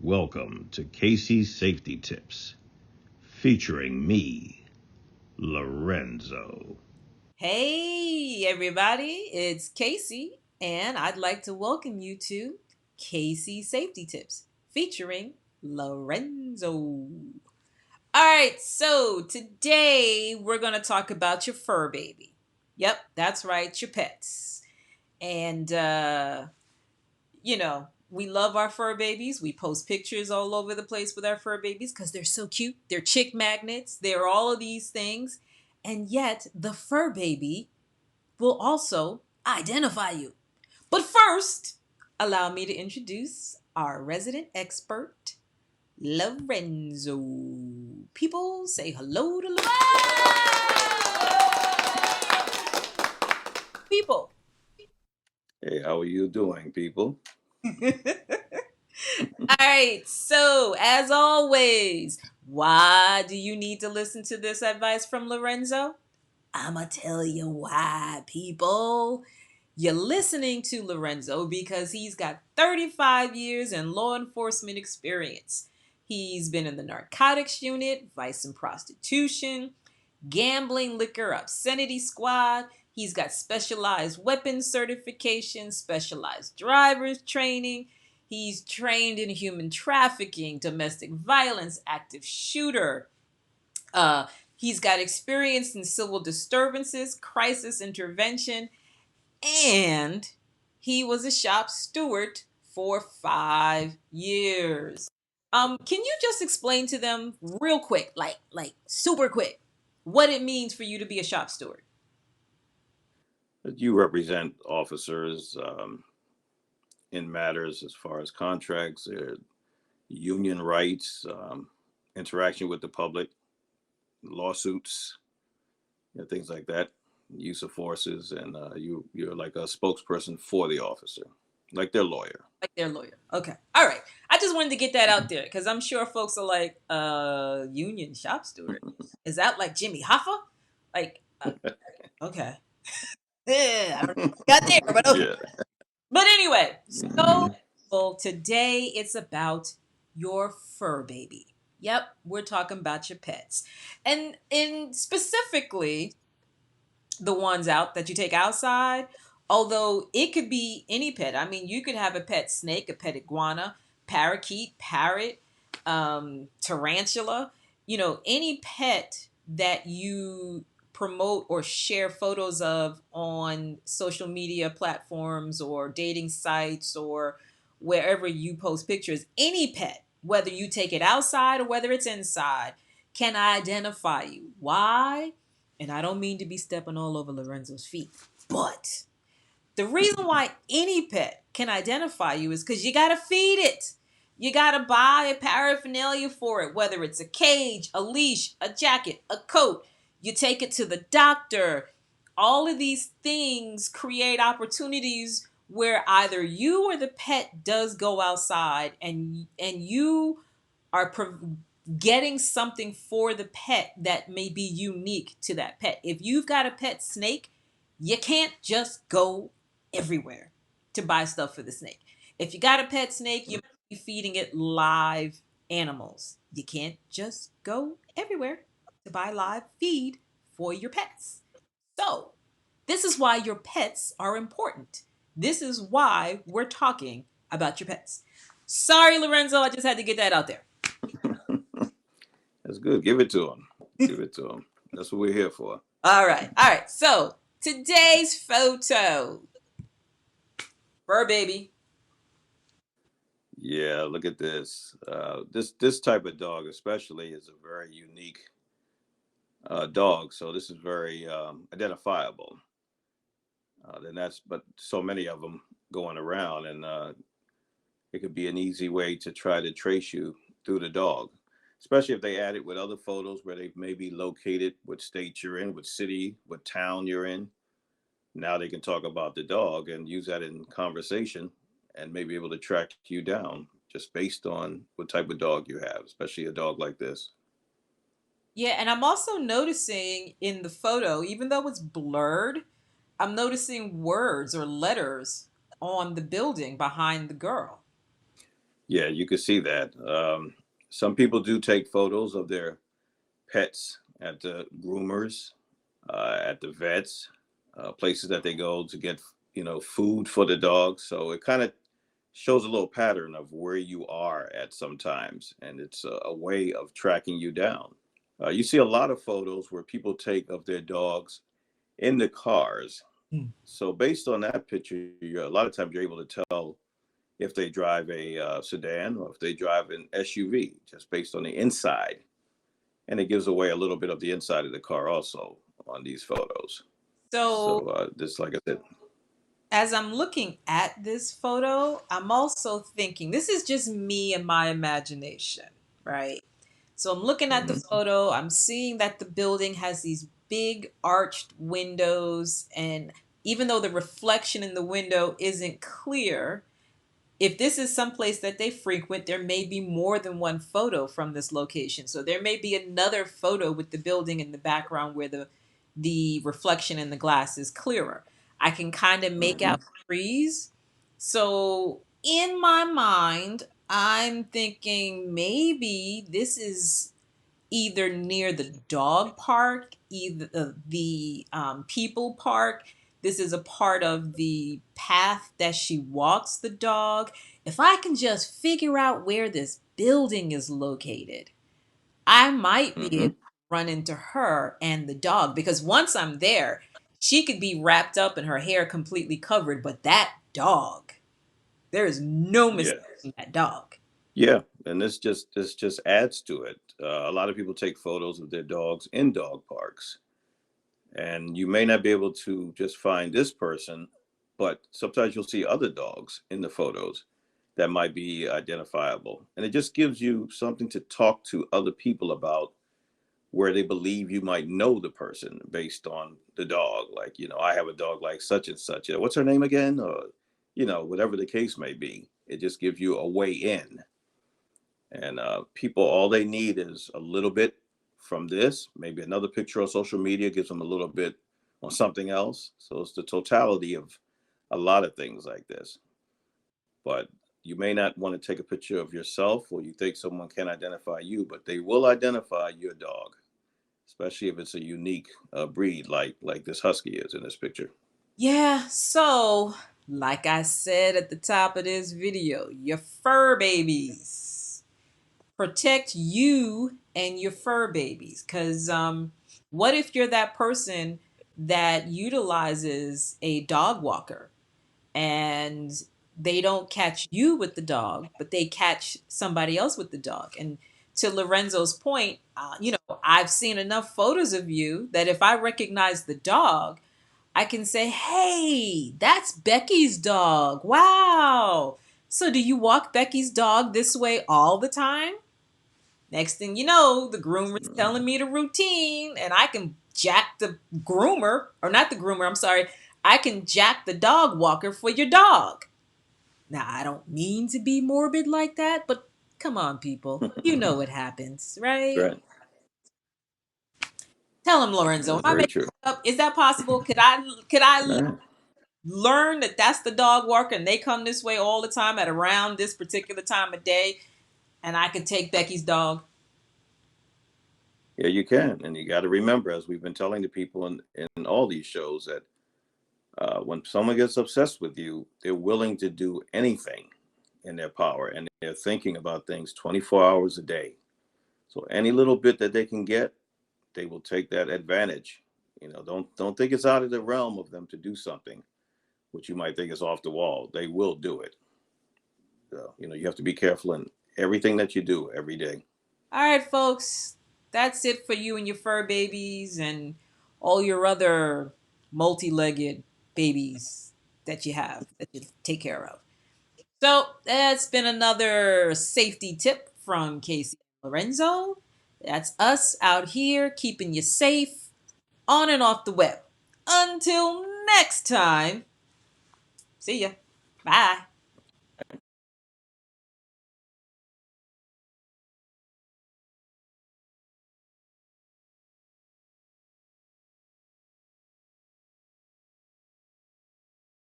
Welcome to Casey's Safety Tips, featuring me, Lorenzo. Hey, everybody, it's Casey, and I'd like to welcome you to Casey Safety Tips featuring Lorenzo. All right, so today we're going to talk about your fur baby. Yep, that's right, your pets. And, we love our fur babies. We post pictures all over the place with our fur babies because they're so cute. They're chick magnets, they're all of these things. And yet, the fur baby will also identify you. But first, allow me to introduce our resident expert, Lorenzo. People say hello to people. Hey, how are you doing, people? All right, so as always, why do you need to listen to this advice from Lorenzo? I'ma tell you why, people. You're listening to Lorenzo because he's got 35 years in law enforcement experience. He's been in the narcotics unit, vice and prostitution, gambling, liquor, obscenity squad. He's got specialized weapons certification, specialized driver's training. He's trained in human trafficking, domestic violence, active shooter. Uh, he's got experience in civil disturbances, crisis intervention, and he was a shop steward for 5 years. Can you just explain to them real quick, like super quick, what it means for you to be a shop steward? You represent officers in matters as far as contracts, union rights, interaction with the public, lawsuits, things like that, use of forces, and you're like a spokesperson for the officer, like their lawyer. Like their lawyer. Okay. All right. I just wanted to get that out there because I'm sure folks are like, union shop steward. Is that like Jimmy Hoffa? Like, okay. Yeah, I don't know if I got there, but okay. Yeah. But anyway, Hmm. so well, today it's about your fur baby. Yep, we're talking about your pets. And in specifically the ones out that you take outside, although it could be any pet. I mean, you could have a pet snake, a pet iguana, parakeet, parrot, tarantula, any pet that you promote or share photos of on social media platforms or dating sites or wherever you post pictures, any pet, whether you take it outside or whether it's inside, can identify you. Why? And I don't mean to be stepping all over Lorenzo's feet, but the reason why any pet can identify you is because you got to feed it. You got to buy a paraphernalia for it, whether it's a cage, a leash, a jacket, a coat. You take it to the doctor. All of these things create opportunities where either you or the pet does go outside and you are getting something for the pet that may be unique to that pet. If you've got a pet snake, you can't just go everywhere to buy stuff for the snake. If you got a pet snake, you might be feeding it live animals. You can't just go everywhere to buy live feed for your pets. So, this is why your pets are important. This is why we're talking about your pets. Sorry, Lorenzo, I just had to get that out there. That's good. Give it to them. Give it to them. That's what we're here for. All right. All right. So today's photo, fur baby. Yeah, look at this. This type of dog, especially, is a very unique dog. So this is very identifiable. Then that's but so many of them going around, and it could be an easy way to try to trace you through the dog, especially if they add it with other photos where they may be located, what state you're in, what city, what town you're in. Now they can talk about the dog and use that in conversation and maybe able to track you down just based on what type of dog you have, especially a dog like this. Yeah, and I'm also noticing in the photo, even though it's blurred, I'm noticing words or letters on the building behind the girl. Yeah, you can see that. Some people do take photos of their pets at the groomers, at the vets, places that they go to get, food for the dog. So it kind of shows a little pattern of where you are at sometimes, and it's a way of tracking you down. You see a lot of photos where people take of their dogs in the cars. Hmm. So based on that picture, a lot of times you're able to tell if they drive a sedan or if they drive an SUV, just based on the inside. And it gives away a little bit of the inside of the car also on these photos. So So this, like I said, as I'm looking at this photo, I'm also thinking this is just me and my imagination, right? So I'm looking at the hmm photo, I'm seeing that the building has these big arched windows, and even though the reflection in the window isn't clear, if this is someplace that they frequent, there may be more than one photo from this location. So there may be another photo with the building in the background where the reflection in the glass is clearer. I can kind of make hmm out trees. So in my mind, I'm thinking maybe this is either near the dog park, either the people park. This is a part of the path that she walks the dog. If I can just figure out where this building is located, I might be able hmm to run into her and the dog because once I'm there, she could be wrapped up in her hair completely covered, but that dog, there is no yeah, mistaking that dog. yeah, and this just adds to it. A lot of people take photos of their dogs in dog parks, and you may not be able to just find this person, but sometimes you'll see other dogs in the photos that might be identifiable, and it just gives you something to talk to other people about where they believe you might know the person based on the dog. Like, I have a dog like such and such. What's her name again? Or, whatever the case may be. It just gives you a way in. And people, all they need is a little bit from this, maybe another picture on social media gives them a little bit on something else. So it's the totality of a lot of things like this. But you may not want to take a picture of yourself or you think someone can identify you, but they will identify your dog, especially if it's a unique breed like this husky is in this picture. Yeah, so like I said at the top of this video, your fur babies. Protect you and your fur babies. Because what if you're that person that utilizes a dog walker and they don't catch you with the dog, but they catch somebody else with the dog? And to Lorenzo's point, I've seen enough photos of you that if I recognize the dog, I can say, hey, that's Becky's dog. Wow. So, do you walk Becky's dog this way all the time? Next thing you know, the groomer's telling me the routine, and I can jack the groomer, or not the groomer, I'm sorry, I can jack the dog walker for your dog. Now, I don't mean to be morbid like that, but come on, people. You know what happens, right? Right. Tell him, Lorenzo. Am That's I very making true. this up? Is that possible? Could I All right. learn that that's the dog walker and they come this way all the time at around this particular time of day, and I could take Becky's dog? Yeah, you can. And you got to remember, as we've been telling the people in all these shows, that when someone gets obsessed with you, they're willing to do anything in their power and they're thinking about things 24 hours a day. So any little bit that they can get, they will take that advantage. Don't think it's out of the realm of them to do something which you might think is off the wall. They will do it. So, you have to be careful in everything that you do every day. All right, folks, that's it for you and your fur babies and all your other multi legged babies that you have that you take care of. So that's been another safety tip from Casey and Lorenzo. That's us out here keeping you safe on and off the web. Until next time, see ya. Bye.